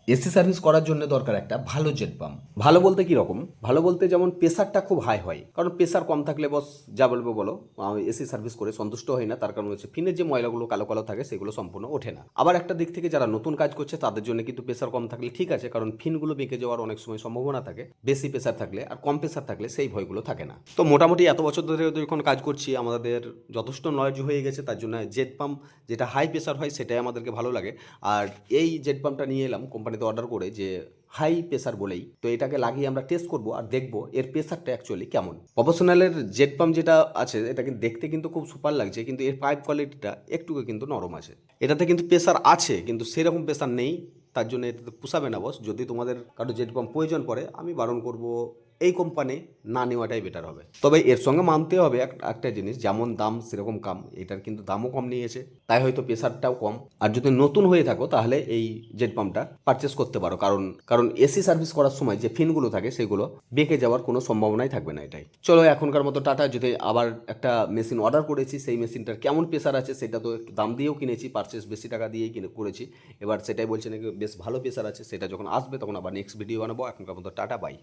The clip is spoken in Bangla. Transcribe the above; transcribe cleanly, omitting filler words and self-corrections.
এসি সার্ভিস করার জন্য দরকার একটা ভালো জেট পাম্প। ভালো বলতে কি রকম? ভালো বলতে যেমন প্রেসারটা খুব হাই হয়, কারণ প্রেসার কম থাকলে বস যা বলবে বলো, এসি সার্ভিস করে সন্তুষ্ট হই না। তার কারণ হচ্ছে ফিনের যে ময়লাগুলো কালো কালো থাকে সেগুলো সম্পূর্ণ ওঠে না। আবার একটা দিক থেকে যারা নতুন কাজ করছে তাদের জন্য কিন্তু প্রেসার কম থাকলে ঠিক আছে, কারণ ফিনগুলো বেঁকে যাওয়ার অনেক সময় সম্ভাবনা থাকে বেশি প্রেসার থাকলে। আর কম প্রেসার থাকলে সেই ভয়গুলো থাকে না। তো মোটামুটি এত বছর ধরে যখন কাজ করছি আমাদের যথেষ্ট নলেজ হয়ে গেছে, তার জন্য জেট পাম্প যেটা হাই প্রেসার হয় সেটাই আমাদেরকে ভালো লাগে। আর এই জেট পাম্পটা নিয়ে এলাম কোম্পানিতে অর্ডার করে, যে হাই প্রেসার বলেই। তো এটাকে লাগিয়ে আমরা টেস্ট করব আর দেখব এর প্রেসারটা অ্যাকচুয়ালি কেমন। প্রফেশনালের জেট পাম্প যেটা আছে এটা কিন্তু দেখতে কিন্তু খুব সুপার লাগছে, কিন্তু এর পাইপ কোয়ালিটিটা একটু কিন্তু নরম আছে। এটাতে কিন্তু প্রেসার আছে কিন্তু সেরকম প্রেসার নেই। তার জন্য এটাতে পোষাবে না বস। যদি তোমাদের কারো জেট পাম্প প্রয়োজন পড়ে আমি বারণ করব এই কোম্পানি না নেওয়াটাই বেটার হবে। তবে এর সঙ্গে মানতে হবে একটা জিনিস, যেমন দাম সেরকম কাম। এটার কিন্তু দামও কম নিয়েছে, তাই হয়তো প্রেসারটাও কম। আর যদি নতুন হয়ে থাকো তাহলে এই জেট পাম্পটা পারচেস করতে পারো, কারণ কারণ এসি সার্ভিস করার সময় যে ফিনগুলো থাকে সেগুলো বেঁকে যাওয়ার কোনো সম্ভাবনাই থাকবে না। এটাই চলো এখনকার মতো টাটা। যদি আবার একটা মেশিন অর্ডার করেছি, সেই মেশিনটার কেমন প্রেসার আছে সেটা তো একটু দাম দিয়েও কিনেছি, পারচেস বেশি টাকা দিয়েই করেছি। এবার সেটাই বলছে নাকি বেশ ভালো প্রেসার আছে। সেটা যখন আসবে তখন আবার নেক্সট ভিডিও বানাবো। এখনকার মতো টাটা, বাই।